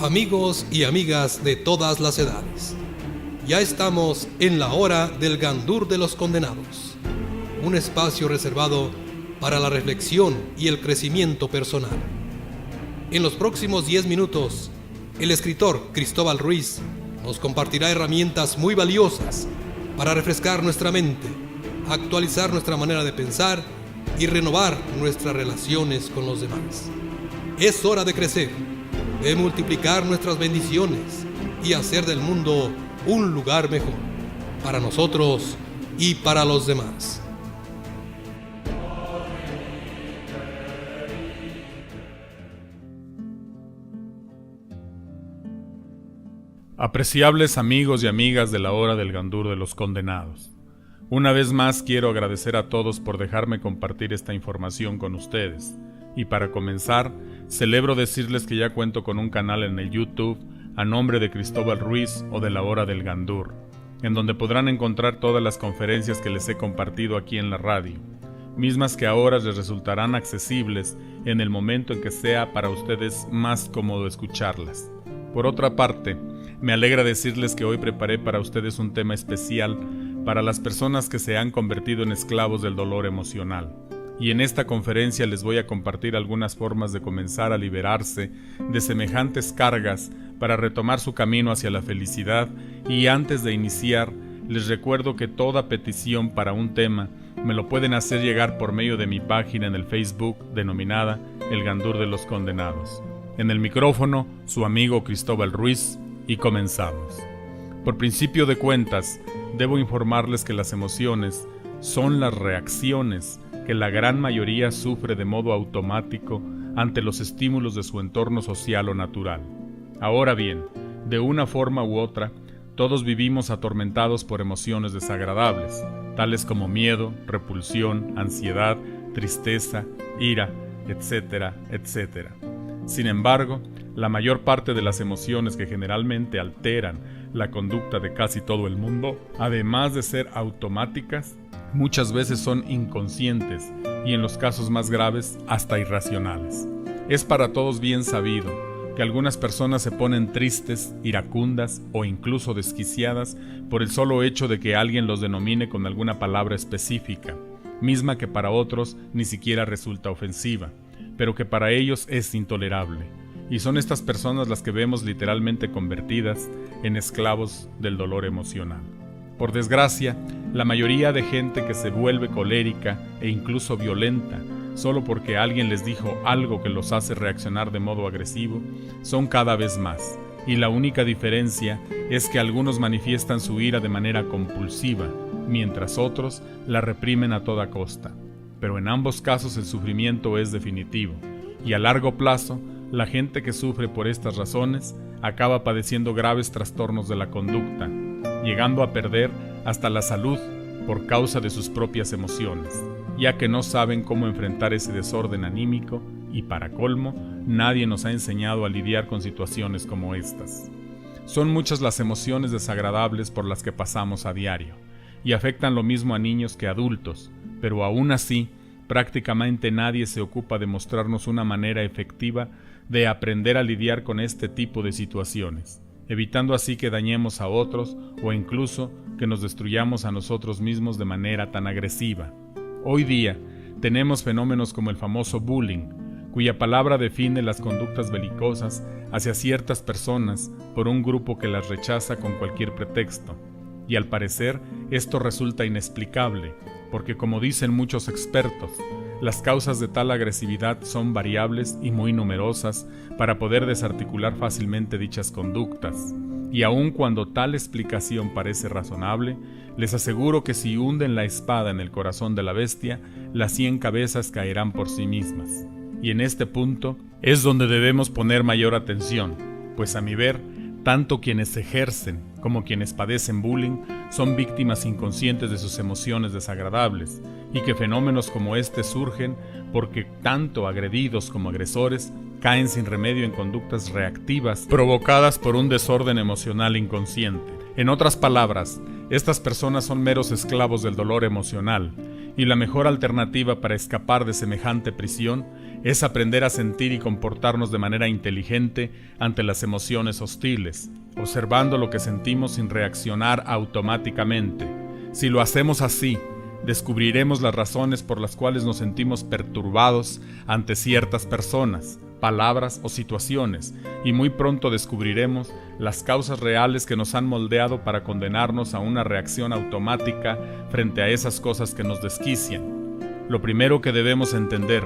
Amigos y amigas de todas las edades, ya estamos en la hora del Gandur de los Condenados, un espacio reservado para la reflexión y el crecimiento personal. En los próximos 10 minutos, el escritor Cristóbal Ruiz nos compartirá herramientas muy valiosas para refrescar nuestra mente, actualizar nuestra manera de pensar y renovar nuestras relaciones con los demás. Es hora de crecer, de multiplicar nuestras bendiciones y hacer del mundo un lugar mejor, para nosotros y para los demás. Apreciables amigos y amigas de la hora del Gandur de los Condenados, una vez más quiero agradecer a todos por dejarme compartir esta información con ustedes. Y para comenzar, celebro decirles que ya cuento con un canal en el YouTube a nombre de Cristóbal Ruiz o de la hora del Gandur, en donde podrán encontrar todas las conferencias que les he compartido aquí en la radio, mismas que ahora les resultarán accesibles en el momento en que sea para ustedes más cómodo escucharlas. Por otra parte, me alegra decirles que hoy preparé para ustedes un tema especial para las personas que se han convertido en esclavos del dolor emocional. Y en esta conferencia les voy a compartir algunas formas de comenzar a liberarse de semejantes cargas para retomar su camino hacia la felicidad. Y antes de iniciar, les recuerdo que toda petición para un tema me lo pueden hacer llegar por medio de mi página en el Facebook denominada El Gandur de los Condenados. En el micrófono, su amigo Cristóbal Ruiz, y comenzamos. Por principio de cuentas, debo informarles que las emociones son las reacciones que la gran mayoría sufre de modo automático ante los estímulos de su entorno social o natural. Ahora bien, de una forma u otra, todos vivimos atormentados por emociones desagradables, tales como miedo, repulsión, ansiedad, tristeza, ira, etcétera, etcétera. Sin embargo, la mayor parte de las emociones que generalmente alteran la conducta de casi todo el mundo, además de ser automáticas, muchas veces son inconscientes y en los casos más graves hasta irracionales. Es para todos bien sabido que algunas personas se ponen tristes, iracundas o incluso desquiciadas por el solo hecho de que alguien los denomine con alguna palabra específica, misma que para otros ni siquiera resulta ofensiva, pero que para ellos es intolerable. Y son estas personas las que vemos literalmente convertidas en esclavos del dolor emocional. Por desgracia, la mayoría de gente que se vuelve colérica e incluso violenta solo porque alguien les dijo algo que los hace reaccionar de modo agresivo son cada vez más, y la única diferencia es que algunos manifiestan su ira de manera compulsiva, mientras otros la reprimen a toda costa. Pero en ambos casos el sufrimiento es definitivo, y a largo plazo, la gente que sufre por estas razones acaba padeciendo graves trastornos de la conducta, llegando a perder hasta la salud por causa de sus propias emociones, ya que no saben cómo enfrentar ese desorden anímico y, para colmo, nadie nos ha enseñado a lidiar con situaciones como estas. Son muchas las emociones desagradables por las que pasamos a diario, y afectan lo mismo a niños que a adultos, pero aún así, prácticamente nadie se ocupa de mostrarnos una manera efectiva de aprender a lidiar con este tipo de situaciones, evitando así que dañemos a otros o incluso que nos destruyamos a nosotros mismos de manera tan agresiva. Hoy día tenemos fenómenos como el famoso bullying, cuya palabra define las conductas belicosas hacia ciertas personas por un grupo que las rechaza con cualquier pretexto. Y al parecer esto resulta inexplicable, porque como dicen muchos expertos, las causas de tal agresividad son variables y muy numerosas para poder desarticular fácilmente dichas conductas. Y aun cuando tal explicación parece razonable, les aseguro que si hunden la espada en el corazón de la bestia, las 100 cabezas caerán por sí mismas. Y en este punto es donde debemos poner mayor atención, pues a mi ver, tanto quienes ejercen como quienes padecen bullying son víctimas inconscientes de sus emociones desagradables, y que fenómenos como este surgen porque tanto agredidos como agresores caen sin remedio en conductas reactivas provocadas por un desorden emocional inconsciente. En otras palabras, estas personas son meros esclavos del dolor emocional, y la mejor alternativa para escapar de semejante prisión es aprender a sentir y comportarnos de manera inteligente ante las emociones hostiles, observando lo que sentimos sin reaccionar automáticamente. Si lo hacemos así, descubriremos las razones por las cuales nos sentimos perturbados ante ciertas personas, palabras o situaciones, y muy pronto descubriremos las causas reales que nos han moldeado para condenarnos a una reacción automática frente a esas cosas que nos desquician. Lo primero que debemos entender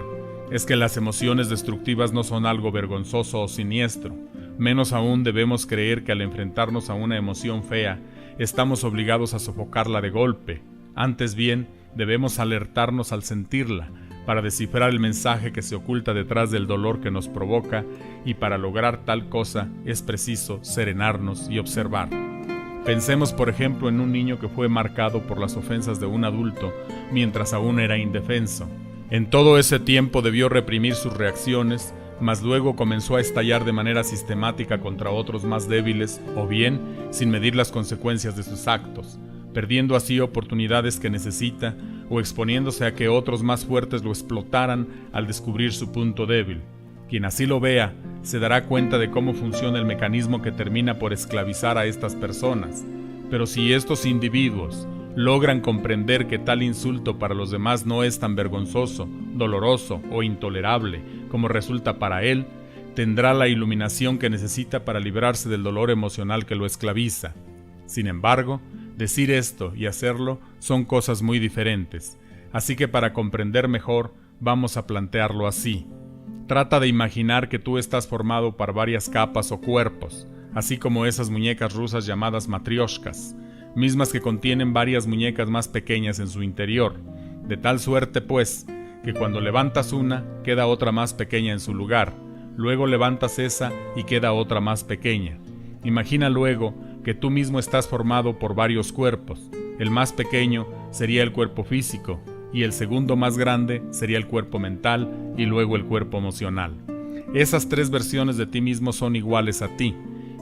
es que las emociones destructivas no son algo vergonzoso o siniestro. Menos aún debemos creer que al enfrentarnos a una emoción fea, estamos obligados a sofocarla de golpe. Antes bien, debemos alertarnos al sentirla, para descifrar el mensaje que se oculta detrás del dolor que nos provoca, y para lograr tal cosa es preciso serenarnos y observar. Pensemos, por ejemplo, en un niño que fue marcado por las ofensas de un adulto mientras aún era indefenso. En todo ese tiempo debió reprimir sus reacciones, mas luego comenzó a estallar de manera sistemática contra otros más débiles, o bien sin medir las consecuencias de sus actos, perdiendo así oportunidades que necesita o exponiéndose a que otros más fuertes lo explotaran al descubrir su punto débil. Quien así lo vea se dará cuenta de cómo funciona el mecanismo que termina por esclavizar a estas personas. Pero si estos individuos logran comprender que tal insulto para los demás no es tan vergonzoso, doloroso o intolerable como resulta para él, tendrá la iluminación que necesita para librarse del dolor emocional que lo esclaviza. Sin embargo, decir esto y hacerlo son cosas muy diferentes, así que para comprender mejor, vamos a plantearlo así. Trata de imaginar que tú estás formado por varias capas o cuerpos, así como esas muñecas rusas llamadas matrioshkas, mismas que contienen varias muñecas más pequeñas en su interior, de tal suerte pues, que cuando levantas una, queda otra más pequeña en su lugar, luego levantas esa y queda otra más pequeña. Imagina luego que tú mismo estás formado por varios cuerpos. El más pequeño sería el cuerpo físico, y el segundo más grande sería el cuerpo mental y luego el cuerpo emocional. Esas tres versiones de ti mismo son iguales a ti,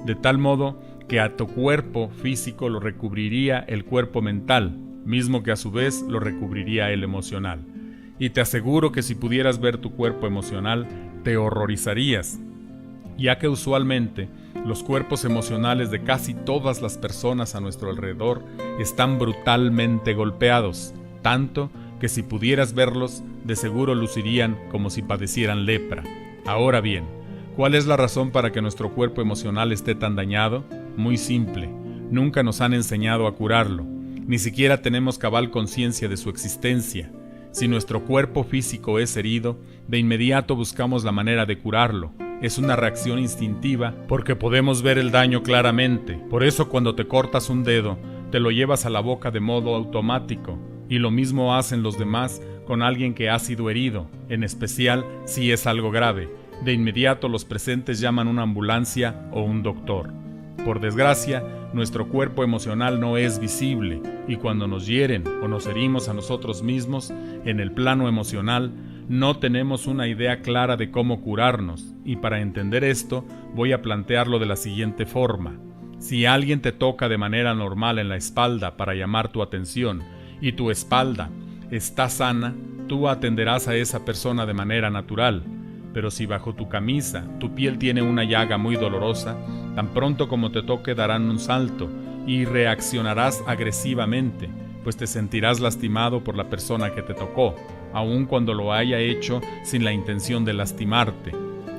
de tal modo que a tu cuerpo físico lo recubriría el cuerpo mental, mismo que a su vez lo recubriría el emocional. Y te aseguro que si pudieras ver tu cuerpo emocional, te horrorizarías, ya que usualmente los cuerpos emocionales de casi todas las personas a nuestro alrededor están brutalmente golpeados, tanto que si pudieras verlos, de seguro lucirían como si padecieran lepra. Ahora bien, ¿cuál es la razón para que nuestro cuerpo emocional esté tan dañado? Muy simple, nunca nos han enseñado a curarlo, ni siquiera tenemos cabal conciencia de su existencia. Si nuestro cuerpo físico es herido, de inmediato buscamos la manera de curarlo. Es una reacción instintiva porque podemos ver el daño claramente. Por eso cuando te cortas un dedo, te lo llevas a la boca de modo automático. Y lo mismo hacen los demás con alguien que ha sido herido, en especial si es algo grave. De inmediato los presentes llaman una ambulancia o un doctor. Por desgracia, nuestro cuerpo emocional no es visible, y cuando nos hieren o nos herimos a nosotros mismos, en el plano emocional, no tenemos una idea clara de cómo curarnos, y para entender esto, voy a plantearlo de la siguiente forma. Si alguien te toca de manera normal en la espalda para llamar tu atención, y tu espalda está sana, tú atenderás a esa persona de manera natural. Pero si bajo tu camisa tu piel tiene una llaga muy dolorosa, tan pronto como te toque darán un salto y reaccionarás agresivamente, pues te sentirás lastimado por la persona que te tocó, aun cuando lo haya hecho sin la intención de lastimarte.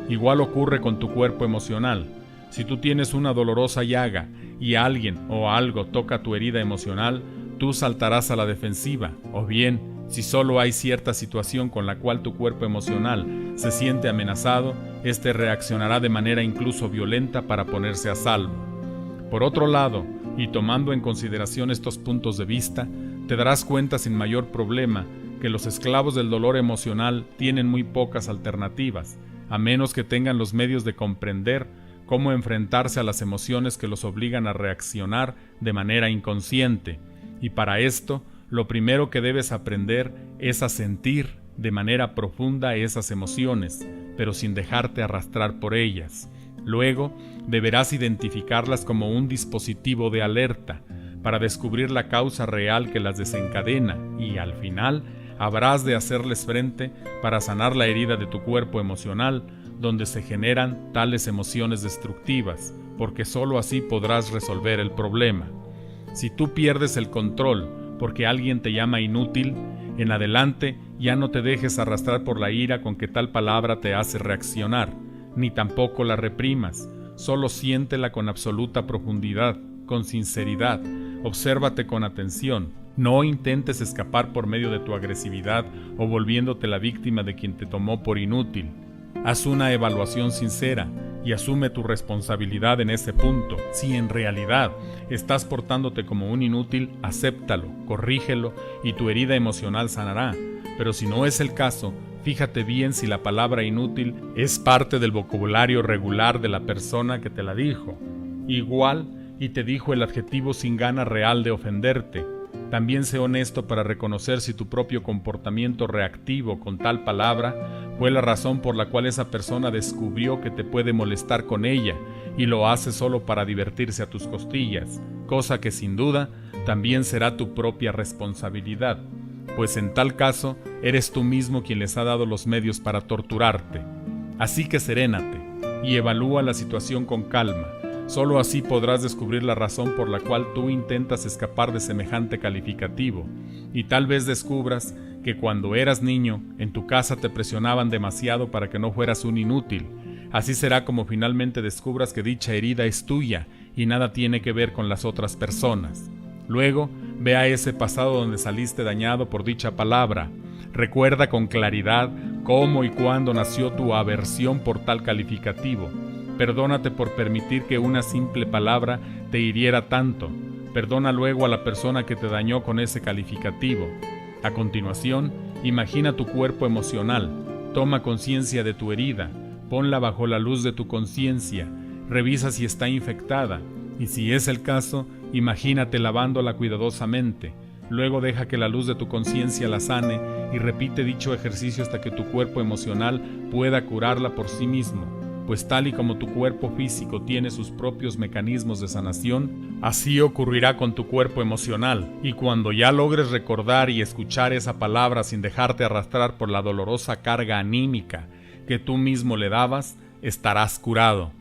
Igual ocurre con tu cuerpo emocional. Si tú tienes una dolorosa llaga y alguien o algo toca tu herida emocional, tú saltarás a la defensiva, o bien, si solo hay cierta situación con la cual tu cuerpo emocional se siente amenazado, este reaccionará de manera incluso violenta para ponerse a salvo. Por otro lado, y tomando en consideración estos puntos de vista, te darás cuenta sin mayor problema que los esclavos del dolor emocional tienen muy pocas alternativas, a menos que tengan los medios de comprender cómo enfrentarse a las emociones que los obligan a reaccionar de manera inconsciente. Y para esto, lo primero que debes aprender es a sentir de manera profunda esas emociones, pero sin dejarte arrastrar por ellas. Luego, deberás identificarlas como un dispositivo de alerta para descubrir la causa real que las desencadena y, al final, habrás de hacerles frente para sanar la herida de tu cuerpo emocional, donde se generan tales emociones destructivas, porque sólo así podrás resolver el problema. Si tú pierdes el control porque alguien te llama inútil, en adelante ya no te dejes arrastrar por la ira con que tal palabra te hace reaccionar, ni tampoco la reprimas, solo siéntela con absoluta profundidad, con sinceridad, obsérvate con atención. No intentes escapar por medio de tu agresividad o volviéndote la víctima de quien te tomó por inútil. Haz una evaluación sincera y asume tu responsabilidad en ese punto. Si en realidad estás portándote como un inútil, acéptalo, corrígelo y tu herida emocional sanará. Pero si no es el caso, fíjate bien si la palabra inútil es parte del vocabulario regular de la persona que te la dijo. Igual, y te dijo el adjetivo sin gana real de ofenderte. También sé honesto para reconocer si tu propio comportamiento reactivo con tal palabra fue la razón por la cual esa persona descubrió que te puede molestar con ella y lo hace solo para divertirse a tus costillas, cosa que sin duda también será tu propia responsabilidad, pues en tal caso eres tú mismo quien les ha dado los medios para torturarte. Así que serénate y evalúa la situación con calma. Solo así podrás descubrir la razón por la cual tú intentas escapar de semejante calificativo, y tal vez descubras que cuando eras niño, en tu casa te presionaban demasiado para que no fueras un inútil. Así será como finalmente descubras que dicha herida es tuya y nada tiene que ver con las otras personas. Luego, ve a ese pasado donde saliste dañado por dicha palabra. Recuerda con claridad cómo y cuándo nació tu aversión por tal calificativo. Perdónate por permitir que una simple palabra te hiriera tanto. Perdona luego a la persona que te dañó con ese calificativo. A continuación, imagina tu cuerpo emocional. Toma conciencia de tu herida. Ponla bajo la luz de tu conciencia. Revisa si está infectada. Y si es el caso, imagínate lavándola cuidadosamente. Luego deja que la luz de tu conciencia la sane y repite dicho ejercicio hasta que tu cuerpo emocional pueda curarla por sí mismo. Pues tal y como tu cuerpo físico tiene sus propios mecanismos de sanación, así ocurrirá con tu cuerpo emocional, y cuando ya logres recordar y escuchar esa palabra sin dejarte arrastrar por la dolorosa carga anímica que tú mismo le dabas, estarás curado.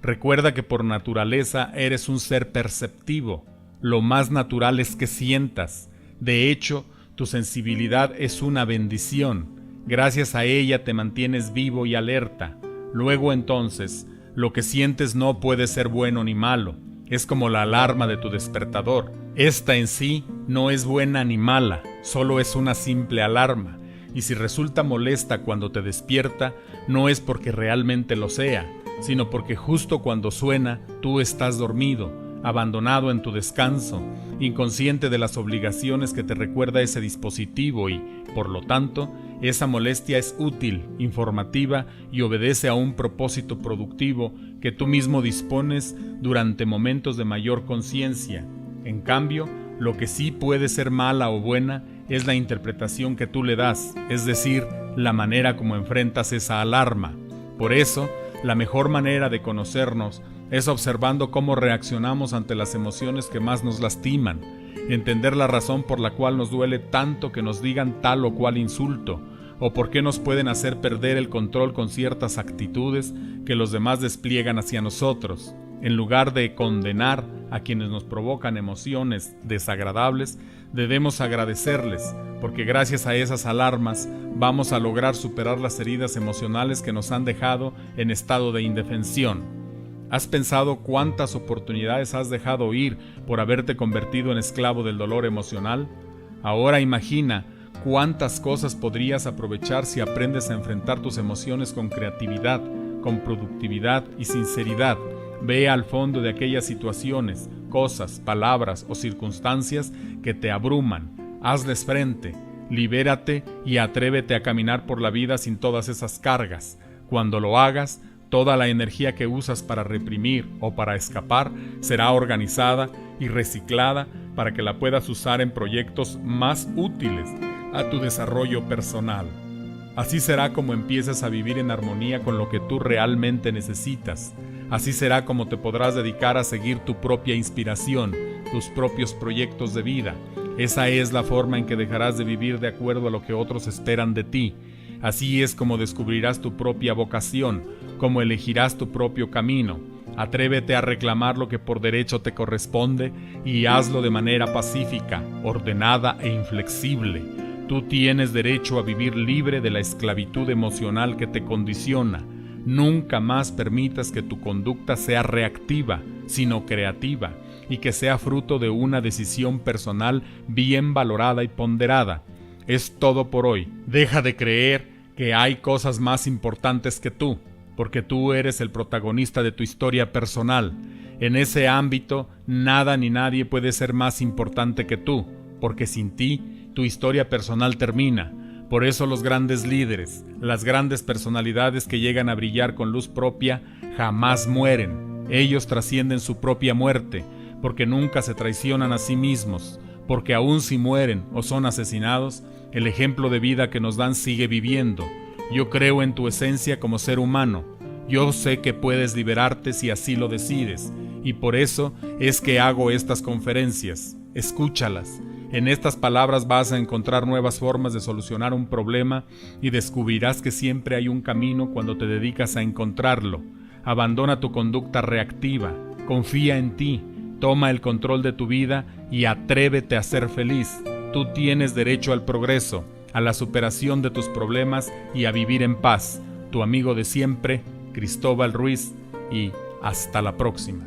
Recuerda que por naturaleza eres un ser perceptivo, lo más natural es que sientas. De hecho, tu sensibilidad es una bendición, gracias a ella te mantienes vivo y alerta. Luego entonces, lo que sientes no puede ser bueno ni malo, es como la alarma de tu despertador. Esta en sí no es buena ni mala, solo es una simple alarma, y si resulta molesta cuando te despierta, no es porque realmente lo sea, sino porque justo cuando suena, tú estás dormido, abandonado en tu descanso, inconsciente de las obligaciones que te recuerda ese dispositivo y, por lo tanto, esa molestia es útil, informativa y obedece a un propósito productivo que tú mismo dispones durante momentos de mayor conciencia. En cambio, lo que sí puede ser mala o buena es la interpretación que tú le das, es decir, la manera como enfrentas esa alarma. Por eso, la mejor manera de conocernos es observando cómo reaccionamos ante las emociones que más nos lastiman, entender la razón por la cual nos duele tanto que nos digan tal o cual insulto, o por qué nos pueden hacer perder el control con ciertas actitudes que los demás despliegan hacia nosotros. En lugar de condenar a quienes nos provocan emociones desagradables, debemos agradecerles, porque gracias a esas alarmas vamos a lograr superar las heridas emocionales que nos han dejado en estado de indefensión. ¿Has pensado cuántas oportunidades has dejado ir por haberte convertido en esclavo del dolor emocional? Ahora imagina cuántas cosas podrías aprovechar si aprendes a enfrentar tus emociones con creatividad, con productividad y sinceridad. Ve al fondo de aquellas situaciones, cosas, palabras o circunstancias que te abruman. Hazles frente, libérate y atrévete a caminar por la vida sin todas esas cargas. Cuando lo hagas, toda la energía que usas para reprimir o para escapar será organizada y reciclada para que la puedas usar en proyectos más útiles a tu desarrollo personal. Así será como empieces a vivir en armonía con lo que tú realmente necesitas. Así será como te podrás dedicar a seguir tu propia inspiración, tus propios proyectos de vida, Esa es la forma en que dejarás de vivir de acuerdo a lo que otros esperan de ti. Así es como descubrirás tu propia vocación, como elegirás tu propio camino. Atrévete a reclamar lo que por derecho te corresponde y hazlo de manera pacífica, ordenada e inflexible. Tú tienes derecho a vivir libre de la esclavitud emocional que te condiciona. Nunca más permitas que tu conducta sea reactiva, sino creativa, y que sea fruto de una decisión personal bien valorada y ponderada. Es todo por hoy. Deja de creer que hay cosas más importantes que tú, porque tú eres el protagonista de tu historia personal. En ese ámbito, nada ni nadie puede ser más importante que tú, porque sin ti, tu historia personal termina. Por eso los grandes líderes, las grandes personalidades que llegan a brillar con luz propia, jamás mueren. Ellos trascienden su propia muerte, porque nunca se traicionan a sí mismos, porque aun si mueren o son asesinados, el ejemplo de vida que nos dan sigue viviendo. Yo creo en tu esencia como ser humano. Yo sé que puedes liberarte si así lo decides, y por eso es que hago estas conferencias. Escúchalas. En estas palabras vas a encontrar nuevas formas de solucionar un problema y descubrirás que siempre hay un camino cuando te dedicas a encontrarlo. Abandona tu conducta reactiva, confía en ti, toma el control de tu vida y atrévete a ser feliz. Tú tienes derecho al progreso, a la superación de tus problemas y a vivir en paz. Tu amigo de siempre, Cristóbal Ruiz, y hasta la próxima.